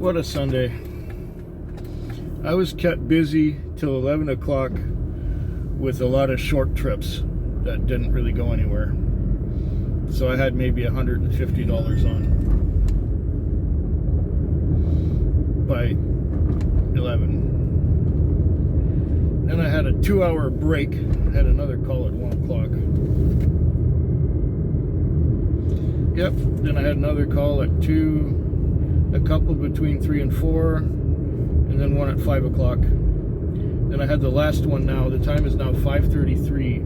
What a Sunday. I was kept busy till 11 o'clock with a lot of short trips that didn't really go anywhere. So I had maybe $150 on by 11. Then I had a 2-hour break, had another call at 1 o'clock. Yep, then I had another call at 2, a couple between 3 and 4, and then one at 5 o'clock. Then I had the last one now. The time is now 5:33.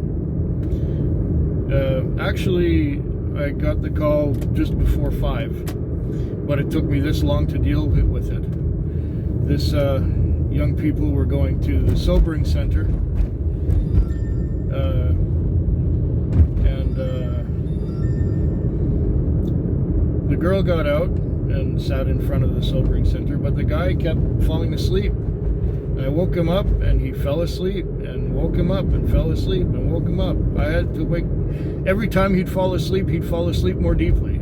Actually, I got the call just before 5, but it took me this long to deal with it. This young people were going to the sobering center, and the girl got out and sat in front of the sobering center, but the guy kept falling asleep. I woke him up and he fell asleep, and woke him up and fell asleep and woke him up. I had to wake. Every time he'd fall asleep more deeply.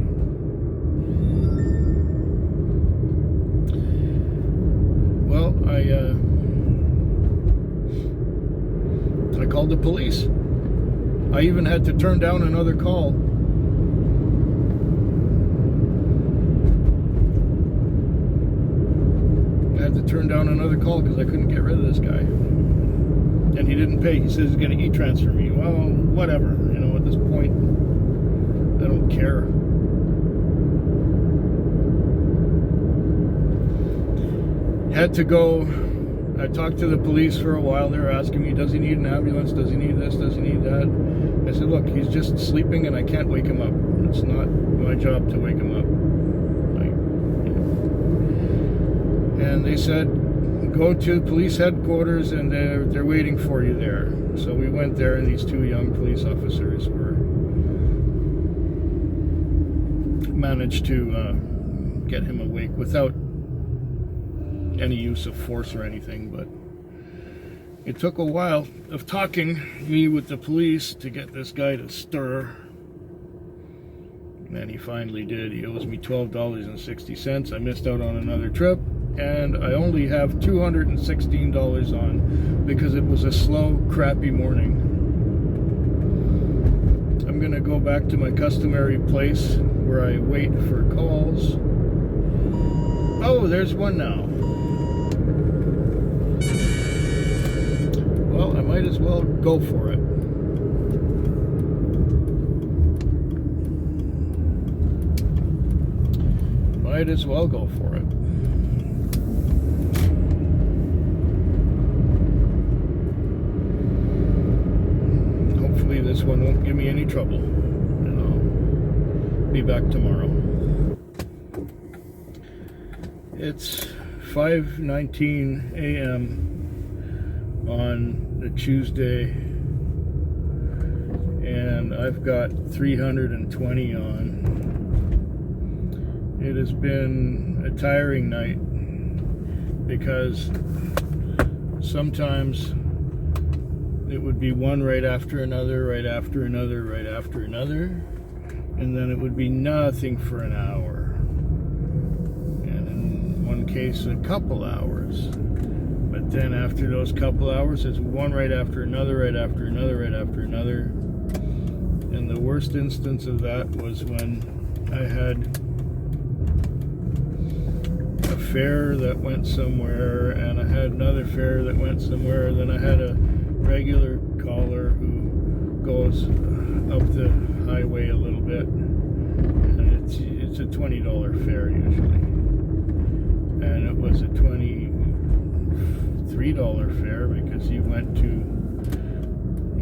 Well, I called the police. I even had to turn down another call. Turn down another call because I couldn't get rid of this guy, and he didn't pay. He says he's going to e-transfer me. Well, whatever, you know, at this point I don't care. Had to go. I talked to the police for a while. They were asking me, does he need an ambulance, does he need this, does he need that? I said, look, he's just sleeping and I can't wake him up. It's not my job to wake him up. And they said, go to police headquarters and they're waiting for you there. So we went there, and these two young police officers managed to get him awake without any use of force or anything. But it took a while of talking me with the police to get this guy to stir. And he finally did. He owes me $12.60. I missed out on another trip, and I only have $216 on because it was a slow, crappy morning. I'm gonna go back to my customary place where I wait for calls. Oh, there's one now. Well, I might as well go for it. Might as well go for it. Hopefully this one won't give me any trouble, and I'll be back tomorrow. It's 5:19 a.m. on the Tuesday, and I've got 320 on. It has been a tiring night because sometimes it would be one right after another, right after another, right after another, and then it would be nothing for an hour, and in one case a couple hours. But then after those couple hours, it's one right after another, right after another, right after another. And the worst instance of that was when I had a fare that went somewhere, and I had another fare that went somewhere, and then I had a regular caller who goes up the highway a little bit, and it's a $20 fare usually, and it was a $23 fare because he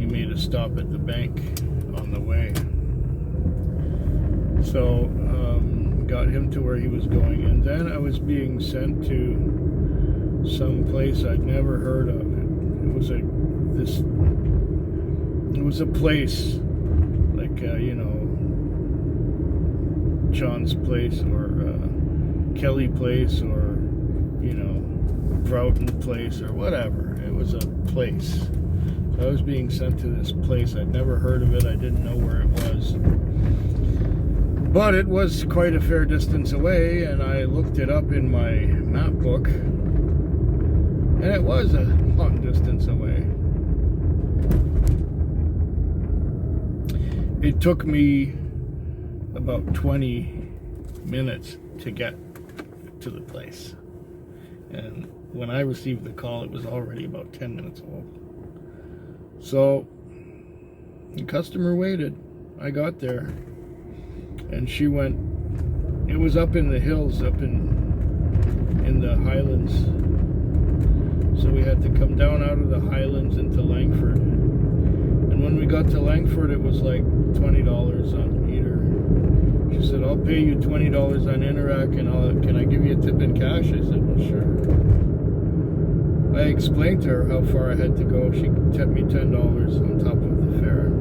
made a stop at the bank on the way. So got him to where he was going, and then I was being sent to some place I'd never heard of. It was a place like John's Place or Kelly Place or Broughton Place or whatever. It was a place. So I was being sent to this place. I'd never heard of it. I didn't know where it was. But it was quite a fair distance away, and I looked it up in my map book, and it was a long distance away. It took me about 20 minutes to get to the place. And when I received the call, it was already about 10 minutes old. So the customer waited. I got there, and she went, it was up in the hills, up in the highlands. So we had to come down out of the highlands into Langford. And when we got to Langford, it was like $20 on meter. She said, I'll pay you $20 on Interac, and can I give you a tip in cash? I said, well, sure. I explained to her how far I had to go. She tipped me $10 on top of the fare.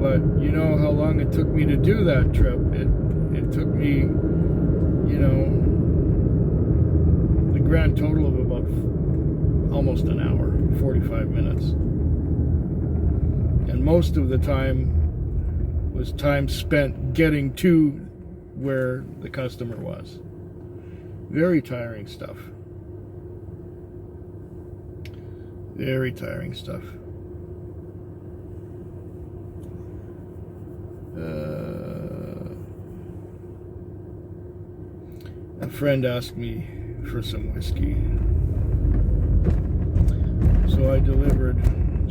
But you know how long it took me to do that trip? It took me, you know, the grand total of about almost an hour, 45 minutes. And most of the time was time spent getting to where the customer was. Very tiring stuff. Very tiring stuff. A friend asked me for some whiskey. So I delivered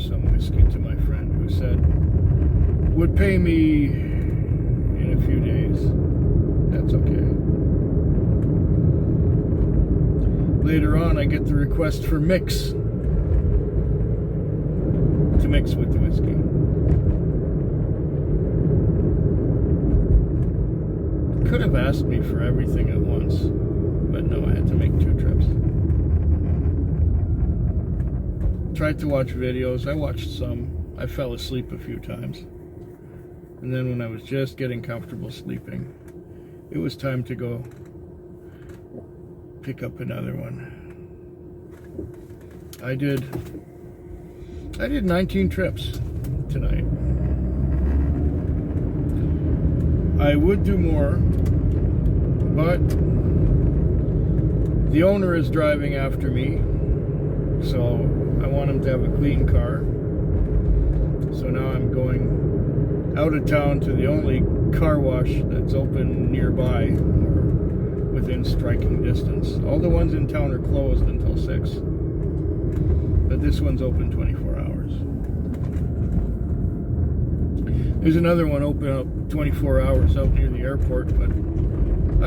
some whiskey to my friend, who said would pay me in a few days. That's okay. Later on, I get the request for mix, to mix with the whiskey. Could have asked me for everything at once, but no, I had to make 2 trips. Tried to watch videos. I watched some. I fell asleep a few times. And then when I was just getting comfortable sleeping, it was time to go pick up another one. I did 19 trips tonight. I would do more, but the owner is driving after me, so I want him to have a clean car. So now I'm going out of town to the only car wash that's open nearby or within striking distance. All the ones in town are closed until 6, but this one's open 24 hours. There's another one open up 24 hours out near the airport, but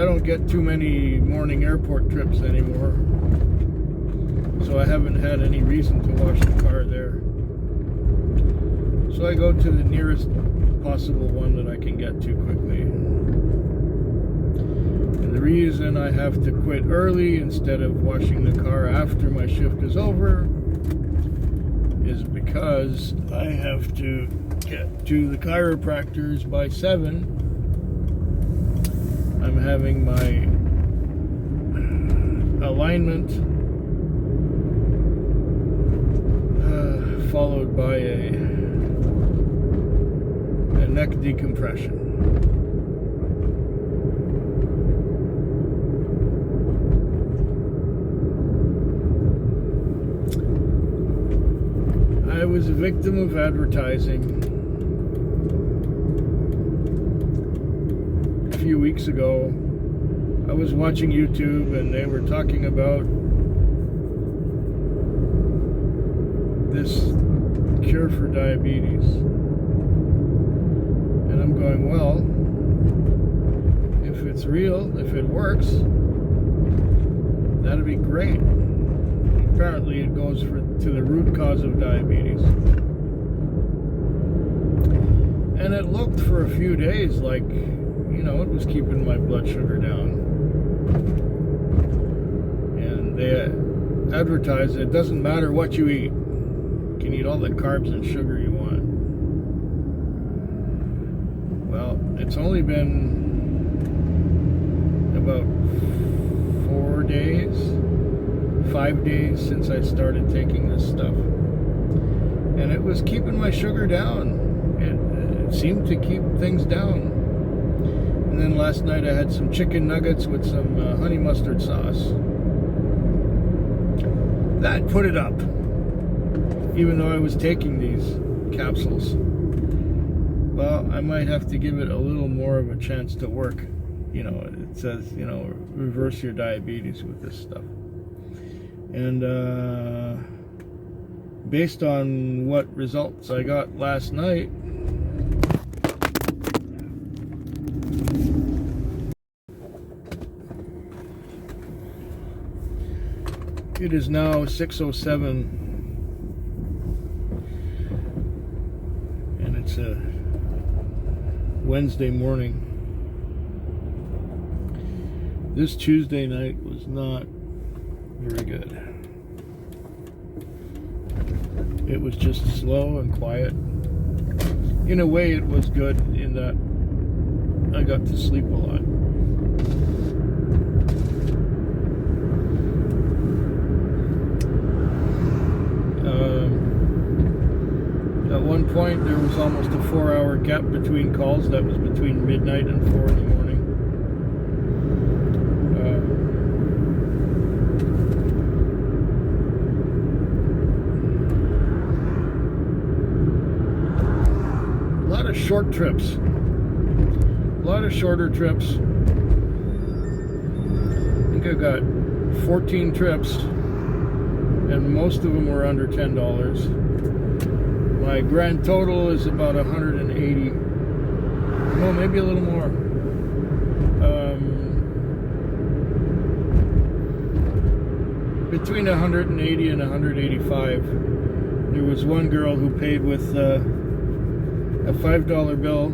I don't get too many morning airport trips anymore, so I haven't had any reason to wash the car there. So I go to the nearest possible one that I can get to quickly. And the reason I have to quit early instead of washing the car after my shift is over is because I have to get to the chiropractor's by 7. I'm having my alignment followed by a neck decompression. I was a victim of advertising. A few weeks ago, I was watching YouTube and they were talking about this cure for diabetes. And I'm going, well, if it's real, if it works, that'd be great. Apparently it goes to the root cause of diabetes. And it looked for a few days like, you know, it was keeping my blood sugar down. And they advertised it doesn't matter what you eat. You can eat all the carbs and sugar you want. Well, it's only been about 5 days since I started taking this stuff. And it was keeping my sugar down. It seemed to keep things down. And then last night I had some chicken nuggets with some honey mustard sauce. That put it up, even though I was taking these capsules. Well, I might have to give it a little more of a chance to work. You know, it says, you know, reverse your diabetes with this stuff. And based on what results I got last night, it is now 6:07, and it's a Wednesday morning. This Tuesday night was not very good. It was just slow and quiet. In a way, it was good in that I got to sleep a lot. At one point, there was almost a 4-hour gap between calls. That was between midnight and 4 in the morning. A lot of short trips. A lot of shorter trips. I think I've got 14 trips, and most of them were under $10. My grand total is about 180. No, maybe a little more. Between 180 and 185. There was one girl who paid with a $5 bill,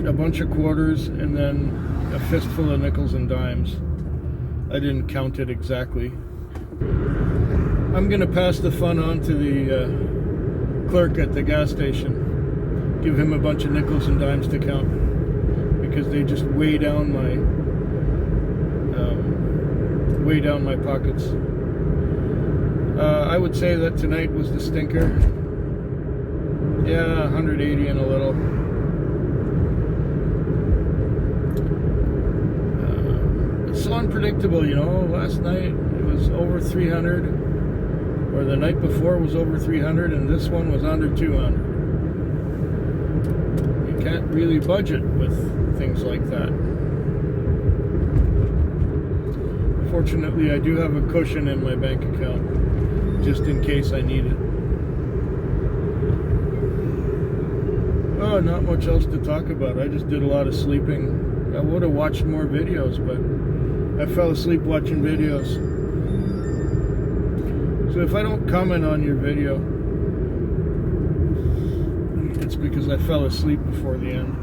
a bunch of quarters, and then a fistful of nickels and dimes. I didn't count it exactly. I'm going to pass the fun on to the clerk at the gas station. Give him a bunch of nickels and dimes to count, because they just weigh down my pockets. I would say that tonight was the stinker. Yeah, 180 and a little. It's so unpredictable, you know. Last night it was over 300, or the night before was over 300, and this one was under 200. You can't really budget with things like that. Fortunately, I do have a cushion in my bank account, just in case I need it. Oh, not much else to talk about. I just did a lot of sleeping. I would have watched more videos, but I fell asleep watching videos. So if I don't comment on your video, it's because I fell asleep before the end.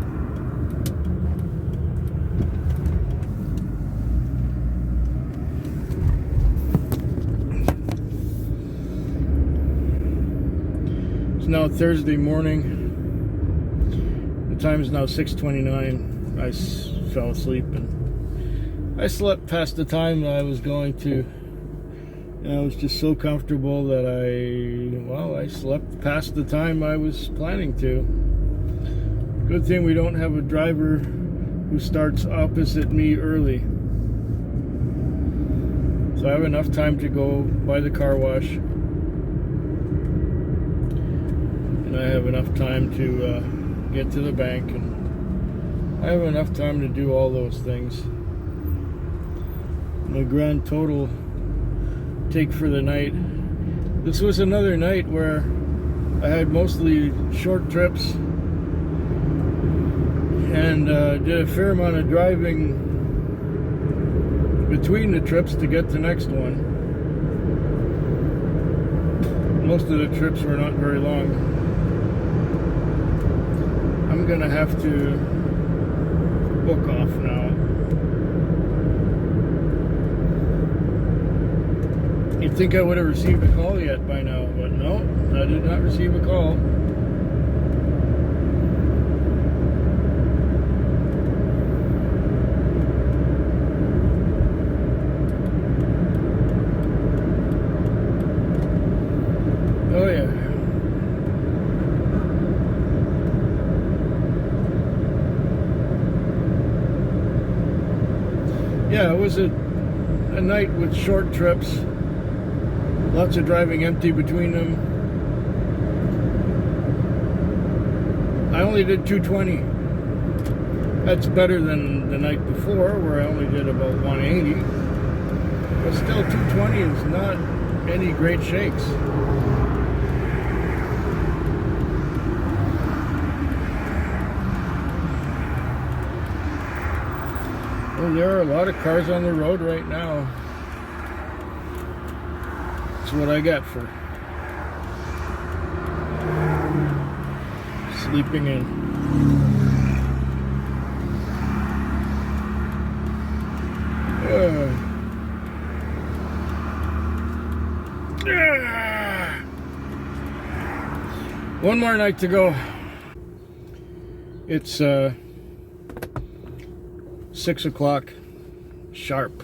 It's now Thursday morning. The time is now 6:29. I fell asleep and I slept past the time that I was going to. And I was just so comfortable that I slept past the time I was planning to. Good thing we don't have a driver who starts opposite me early. So I have enough time to go by the car wash. And I have enough time to get to the bank, and I have enough time to do all those things. My grand total take for the night. This was another night where I had mostly short trips and did a fair amount of driving between the trips to get the next one. Most of the trips were not very long. I'm gonna have to book off now. You'd think I would have received a call yet by now, but no, I did not receive a call. Oh yeah. yeah, it was a night with short trips. Lots of driving empty between them. I only did 220. That's better than the night before, where I only did about 180. But still, 220 is not any great shakes. Well, there are a lot of cars on the road right now. That's what I got for sleeping in. One more night to go. It's 6 o'clock sharp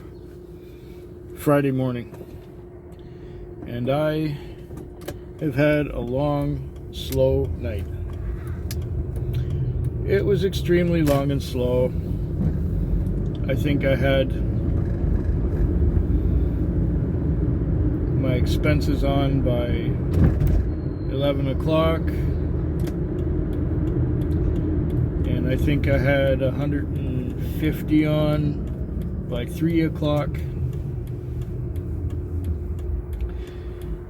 Friday morning, and I have had a long, slow night. It was extremely long and slow. I think I had my expenses on by 11 o'clock, and I think I had 150 on by 3 o'clock.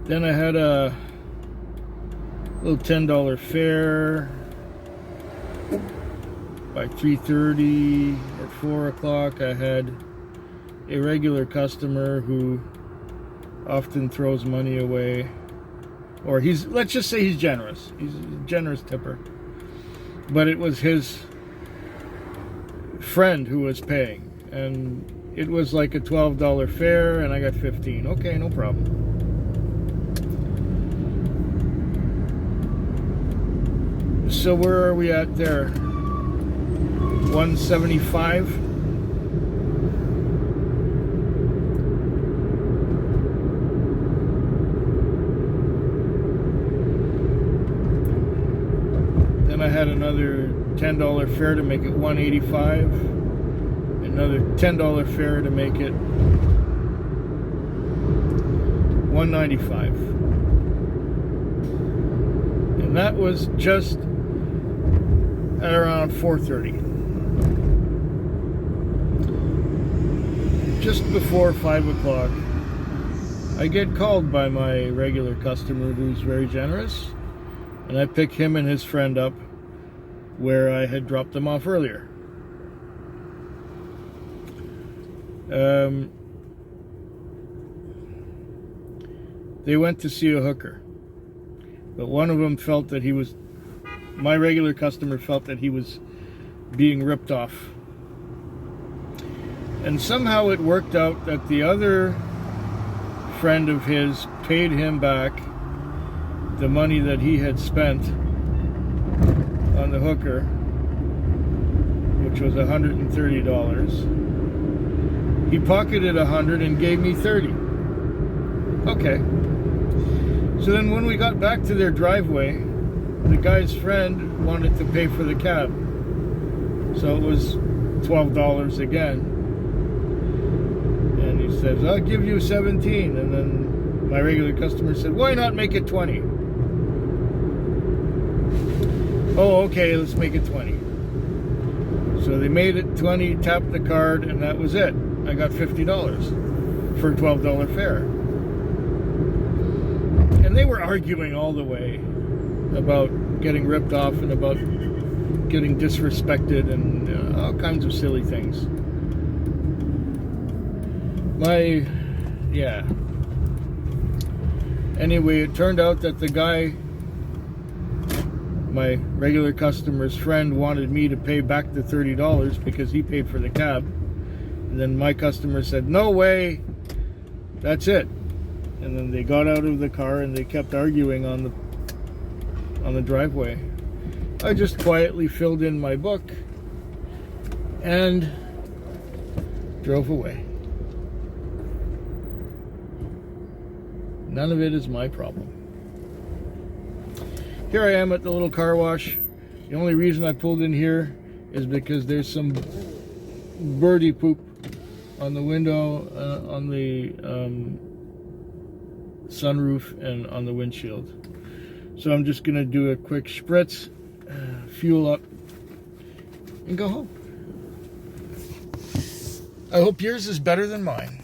Then I had a little $10 fare by 3:30. At 4 o'clock I had a regular customer who often throws money away, or let's just say he's generous. He's a generous tipper. But it was his friend who was paying, and it was like a $12 fare, and I got 15. Okay, no problem. So where are we at there? 175. Then I had another $10 fare to make it 185. Another $10 fare to make it 195. And that was just at around 4:30. Just before 5 o'clock, I get called by my regular customer who's very generous, and I pick him and his friend up where I had dropped them off earlier. They went to see a hooker, but one of them felt that my regular customer felt that he was being ripped off. And somehow it worked out that the other friend of his paid him back the money that he had spent on the hooker, which was $130. He pocketed $100 and gave me $30. Okay. So then when we got back to their driveway, the guy's friend wanted to pay for the cab. So it was $12 again. And he says, I'll give you 17. And then my regular customer said, why not make it 20? Oh, okay, let's make it 20. So they made it 20, tapped the card, and that was it. I got $50 for a $12 fare. And they were arguing all the way about getting ripped off and about getting disrespected and all kinds of silly things. Anyway, it turned out that the guy, my regular customer's friend, wanted me to pay back the $30 because he paid for the cab. And then my customer said, no way, that's it. And then they got out of the car and they kept arguing on the driveway. I just quietly filled in my book and drove away. None of it is my problem. Here I am at the little car wash. The only reason I pulled in here is because there's some birdie poop on the window, on the sunroof, and on the windshield. So I'm just gonna do a quick spritz, fuel up, and go home. I hope yours is better than mine.